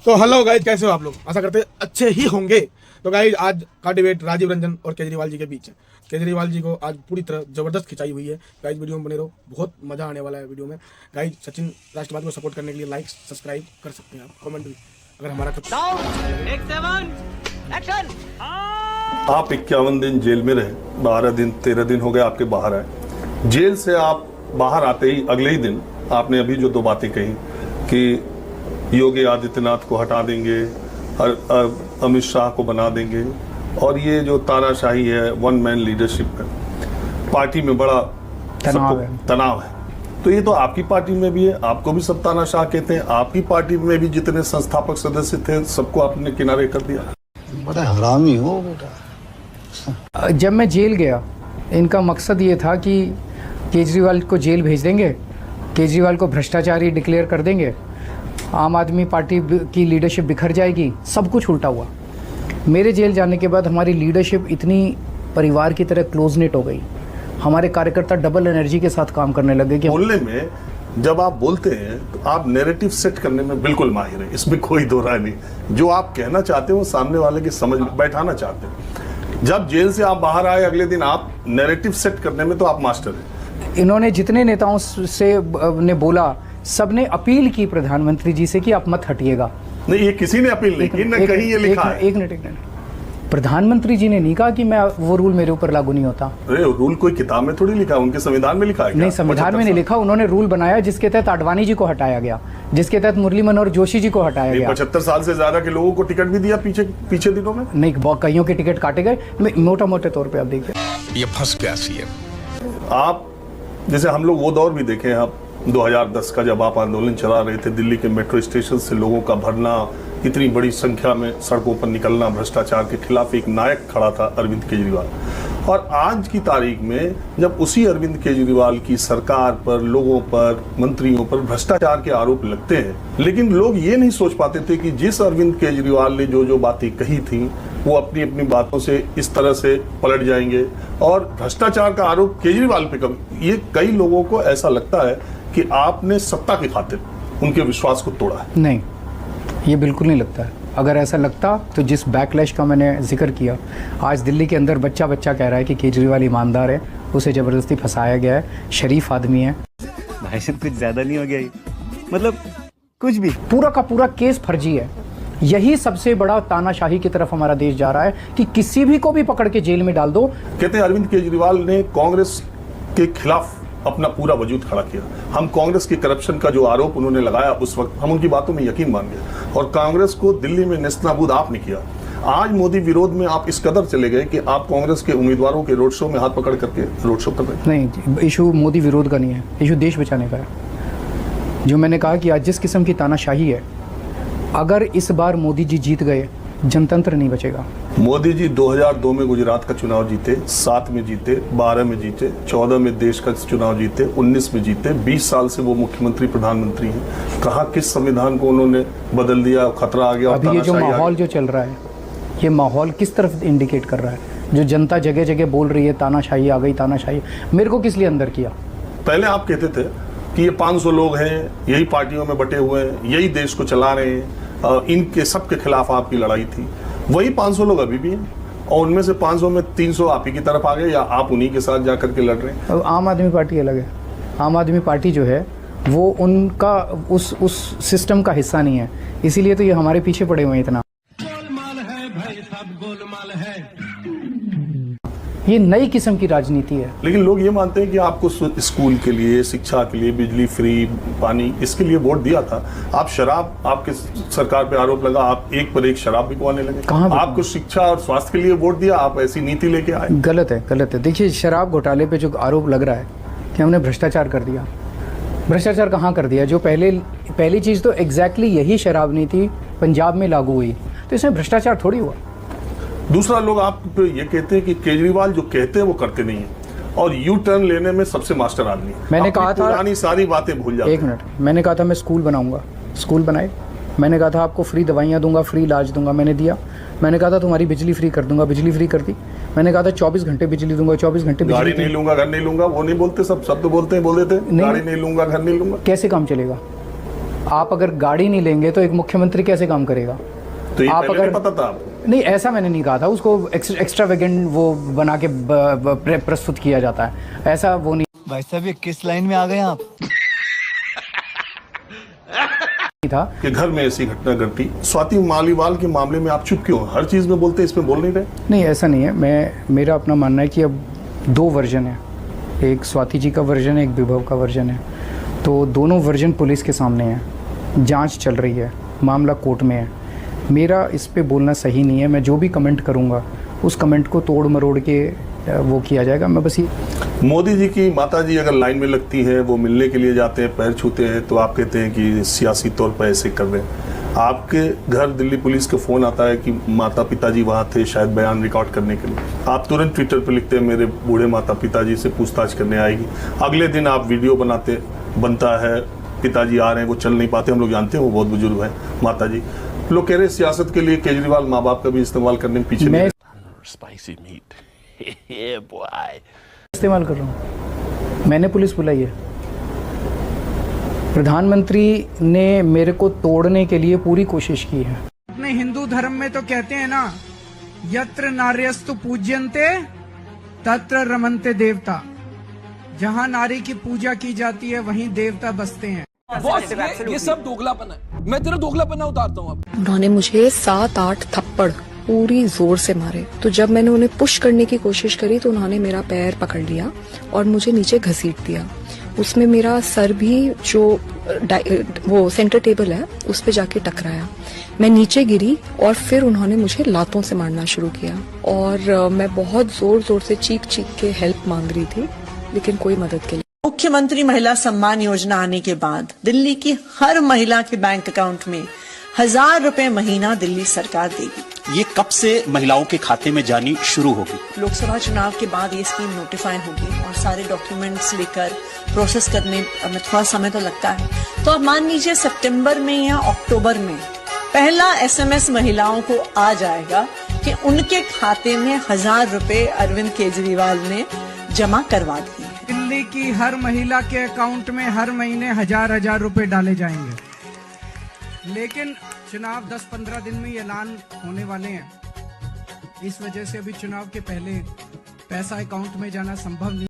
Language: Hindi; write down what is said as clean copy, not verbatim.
तो हेलो गाइज, कैसे हो आप लोग? आशा करते हैं अच्छे ही होंगे। तो गाइज आज का डिबेट राजीव रंजन और केजरीवाल जी के बीच है। केजरीवाल जी को आज पूरी तरह जबरदस्त खिंचाई हुई है। गाइज वीडियो में बने रहो, बहुत मजा आने वाला है वीडियो में। गाइज सचिन राष्ट्रवाद को सपोर्ट करने के लिए लाइक सब्सक्राइब कर सकते हैं आप, कमेंट भी अगर हमारा कुछ। आप 51 दिन जेल में रहे, 12 दिन 13 दिन हो गए आपके बाहर आए। जेल से आप बाहर आते ही अगले ही दिन आपने अभी जो दो बातें कही कि योगी आदित्यनाथ को हटा देंगे, अमित शाह को बना देंगे, और ये जो तानाशाही है, वन मैन लीडरशिप है, पार्टी में बड़ा तनाव है। तो ये तो आपकी पार्टी में भी है, आपको भी सब तानाशाह कहते हैं। आपकी पार्टी में भी जितने संस्थापक सदस्य थे सबको आपने किनारे कर दिया। बड़ा हरामी हो बेटा। जब मैं जेल गया, इनका मकसद ये था कि केजरीवाल को जेल भेज देंगे, केजरीवाल को भ्रष्टाचारी डिक्लेयर कर देंगे, आम आदमी पार्टी की लीडरशिप बिखर जाएगी। सब कुछ उल्टा हुआ। मेरे जेल जाने के बाद हमारी लीडरशिप इतनी परिवार की तरह क्लोज नेट हो गई। हमारे कार्यकर्ता डबल एनर्जी के साथ काम करने लगे। कि बोलने में जब आप बोलते हैं तो आप नैरेटिव सेट करने में बिल्कुल माहिर हैं, इसमें कोई दो राय नहीं। जो आप कहना चाहते हो वो सामने वाले की समझ बैठाना चाहते हैं। जब जेल से आप बाहर आए अगले दिन आप नैरेटिव सेट करने में तो आप मास्टर हैं। इन्होंने जितने नेताओं से ने बोला, सबने अपील की प्रधानमंत्री जी से कि आप मत हटिएगा। नहीं, ये किसी ने अपील नहीं की, न कहीं ये लिखा है। एक मिनट। प्रधानमंत्री जी ने नहीं कहा कि मैं वो रूल मेरे ऊपर लागू नहीं होता। अरे रूल कोई किताब में थोड़ी लिखा है, उनके संविधान में लिखा है। नहीं, संविधान में नहीं लिखा। उन्होंने रूल बनाया जिसके तहत आडवाणी जी को हटाया गया, जिसके तहत मुरली मनोहर जोशी जी को हटाया गया। 75 साल से ज्यादा के लोगों को टिकट भी दिया पीछे दिनों में। नहीं, कईयों के टिकट काटे गए। मोटा मोटे तौर पे आप देखिए, ये फंस गया सीएम। आप जैसे हम लोग वो दौर भी देखे, आप 2010 का जब आप आंदोलन चला रहे थे, दिल्ली के मेट्रो स्टेशन से लोगों का भरना, इतनी बड़ी संख्या में सड़कों पर निकलना, भ्रष्टाचार के खिलाफ एक नायक खड़ा था अरविंद केजरीवाल। और आज की तारीख में जब उसी अरविंद केजरीवाल की सरकार पर, लोगों पर, मंत्रियों पर भ्रष्टाचार के आरोप लगते हैं, लेकिन लोग ये नहीं सोच पाते थे कि जिस अरविंद केजरीवाल ने जो बातें कही थी वो अपनी अपनी बातों से इस तरह से पलट जाएंगे और भ्रष्टाचार का आरोप केजरीवाल पे कभी। ये कई लोगों को ऐसा लगता है कि आपने सत्ता की खातिर उनके विश्वास को तोड़ा है। नहीं, ये बिल्कुल नहीं लगता है। अगर ऐसा लगता तो जिस बैकलैश का मैंने जिक्र किया, आज दिल्ली के अंदर बच्चा कह रहा है कि केजरीवाल ईमानदार है, उसे जबरदस्ती फंसाया गया है, शरीफ आदमी है। भाई साहब कुछ ज्यादा नहीं हो गया ये? मतलब कुछ भी पूरा का पूरा केस फर्जी है। यही सबसे बड़ा तानाशाही की तरफ हमारा देश जा रहा है कि किसी भी को भी पकड़ के जेल में डाल दो। कहते हैं अरविंद केजरीवाल ने कांग्रेस के खिलाफ अपना पूरा वजूद खड़ा किया। हम कांग्रेस के करप्शन का जो आरोप उन्होंने लगाया उस वक्त हम उनकी बातों में यकीन मान गए, और कांग्रेस को दिल्ली में नेस्तनाबूद आपने किया। आज मोदी विरोध में आप इस कदर चले गए कि आप कांग्रेस के उम्मीदवारों के रोड शो में हाथ पकड़ करके रोड शो कर रहे हैं। नहीं, इशू मोदी विरोध का नहीं है, इशू देश बचाने का है। जो मैंने कहा कि आज जिस किस्म की तानाशाही है, अगर इस बार मोदी जी जीत गए, जनतंत्र नहीं बचेगा। मोदी जी 2002 में गुजरात का चुनाव जीते, 7 में जीते, 12 में जीते, 14 में देश का चुनाव जीते, 19 में जीते। 20 साल से वो मुख्यमंत्री प्रधानमंत्री हैं। कहा किस संविधान को उन्होंने बदल दिया, खतरा आ गया। अभी ये जो माहौल जो चल रहा है, ये माहौल किस तरफ इंडिकेट कर रहा है? जो जनता जगह जगह बोल रही है तानाशाही आ गई, तानाशाही। मेरे को किस लिए अंदर किया? पहले आप कहते थे कि ये 500 लोग हैं, यही पार्टियों में बटे हुए हैं, यही देश को चला रहे हैं, इनके सब के खिलाफ आपकी लड़ाई थी। वही 500 लोग अभी भी हैं, और उनमें से 500 में 300 आप ही की तरफ आ गए, या आप उन्हीं के साथ जाकर के लड़ रहे हैं। आम आदमी पार्टी अलग है। आम आदमी पार्टी जो है वो उनका उस सिस्टम का हिस्सा नहीं है, इसीलिए तो ये हमारे पीछे पड़े हुए हैं इतना। गोलमाल है भाई, सब गोलमाल है। ये नई किस्म की राजनीति है। लेकिन लोग ये मानते हैं कि आपको स्कूल के लिए, शिक्षा के लिए, बिजली फ्री, पानी, इसके लिए वोट दिया था। आप शराब, आपके सरकार पे आरोप लगा, आप एक पर एक शराब बिकवाने लगे। कहाँ आपको शिक्षा और स्वास्थ्य के लिए वोट दिया, आप ऐसी नीति लेके आए। गलत है। देखिए, शराब घोटाले पे जो आरोप लग रहा है कि हमने भ्रष्टाचार कर दिया, भ्रष्टाचाार कहाँ कर दिया? जो पहली चीज़ तो एग्जैक्टली यही शराब नीति पंजाब में लागू हुई, तो इसमें भ्रष्टाचार थोड़ी हुआ। दूसरा, लोग आप ये कहते हैं कि केजरीवाल जो कहते हैं वो करते नहीं है, और यू टर्न लेने में सबसे मास्टर आदमी। मैंने कहा था पुरानी सारी बातें भूल जाते हैं। एक मिनट, मैंने कहा था मैं स्कूल बनाऊंगा, स्कूल बनाए। मैंने कहा था आपको फ्री दवाइयाँ दूंगा, फ्री इलाज दूंगा, मैंने दिया। मैंने कहा था तुम्हारी बिजली फ्री कर दूंगा, बिजली फ्री कर दी। मैंने कहा था 24 घंटे बिजली दूंगा, 24 घंटे बिजली। गाड़ी नहीं लूंगा, घर नहीं लूंगा, वो नहीं बोलते, सब शब्द बोलते हैं, बोल देते हैं। गाड़ी नहीं लूंगा, घर नहीं लूंगा। कैसे काम चलेगा? आप अगर गाड़ी नहीं लेंगे तो एक मुख्यमंत्री कैसे काम करेगा? तो ये आप पहले अगर नहीं पता था आपको? नहीं, ऐसा मैंने नहीं कहा था। उसको एक्स्ट्रा वेगेंट वो बना के प्रस्तुत किया जाता है, ऐसा वो नहीं भाई साहब ये किस लाइन में आ गए आप? था। कि घर में ऐसी घटना घटी। स्वाति मालीवाल के मामले में आप चुप क्यों? हर चीज में बोलते हैं, इसमें बोल नहीं रहे? नहीं, ऐसा नहीं है। मेरा अपना मानना है कि अब 2 वर्जन है, एक स्वाति जी का वर्जन है, एक विभव का वर्जन है। तो दोनों वर्जन पुलिस के सामने हैं, जांच चल रही है, मामला कोर्ट में है। मेरा इस पे बोलना सही नहीं है। मैं जो भी कमेंट करूँगा उस कमेंट को तोड़ मरोड़ के वो किया जाएगा। मैं बस ये मोदी जी की माता जी अगर लाइन में लगती है, वो मिलने के लिए जाते हैं, पैर छूते हैं, तो आप कहते हैं कि सियासी तौर पर ऐसे कर रहे हैं। आपके घर दिल्ली पुलिस का फोन आता है कि माता पिताजी वहाँ थे शायद बयान रिकॉर्ड करने के लिए, आप तुरंत ट्विटर पर लिखते हैं मेरे बूढ़े माता पिताजी से पूछताछ करने आएगी। अगले दिन आप वीडियो बनता है, पिताजी आ रहे हैं, वो चल नहीं पाते, हम लोग जानते हैं वो बहुत बुजुर्ग हैं माता जी। लोग कह रहे हैं सियासत के लिए केजरीवाल माँ बाप का भी इस्तेमाल करने में पीछे नहीं। Spicy meat. Yeah, boy. इस्तेमाल कर रहा हूँ। मैंने पुलिस बुलाई है। प्रधानमंत्री ने मेरे को तोड़ने के लिए पूरी कोशिश की है। अपने हिंदू धर्म में तो कहते हैं ना, यत्र नार्यस्तु पूज्यन्ते तत्र रमन्ते देवता। जहाँ नारी की पूजा की जाती है वहीं देवता बसते हैं। बॉस, ये सब दोगलापन है। मैं तेरा दोगलापन उतारता हूँ। उन्होंने मुझे 7-8 थप्पड़ पूरी जोर से मारे। तो जब मैंने उन्हें पुश करने की कोशिश करी तो उन्होंने मेरा पैर पकड़ लिया और मुझे नीचे घसीट दिया। उसमें मेरा सर भी जो वो सेंटर टेबल है उस पे जाके टकराया। मैं नीचे गिरी और फिर उन्होंने मुझे लातों से मारना शुरू किया और मैं बहुत जोर जोर से चीख के हेल्प मांग रही थी, लेकिन कोई मदद के लिए। मुख्यमंत्री महिला सम्मान योजना आने के बाद दिल्ली की हर महिला के बैंक अकाउंट में 1000 रुपए महीना दिल्ली सरकार देगी। ये कब से महिलाओं के खाते में जानी शुरू होगी? लोकसभा चुनाव के बाद ये स्कीम नोटिफाई होगी और सारे डॉक्यूमेंट्स लेकर प्रोसेस करने में थोड़ा समय तो लगता है। तो अब मान लीजिए सितंबर में या अक्टूबर में पहला SMS महिलाओं को आ जाएगा कि उनके खाते में 1000 रुपए अरविंद केजरीवाल ने जमा करवा दिए। दिल्ली की हर महिला के अकाउंट में हर महीने 1000 रुपए डाले जाएंगे। लेकिन चुनाव 10-15 दिन में ही ऐलान होने वाले हैं। इस वजह से अभी चुनाव के पहले पैसा अकाउंट में जाना संभव नहीं।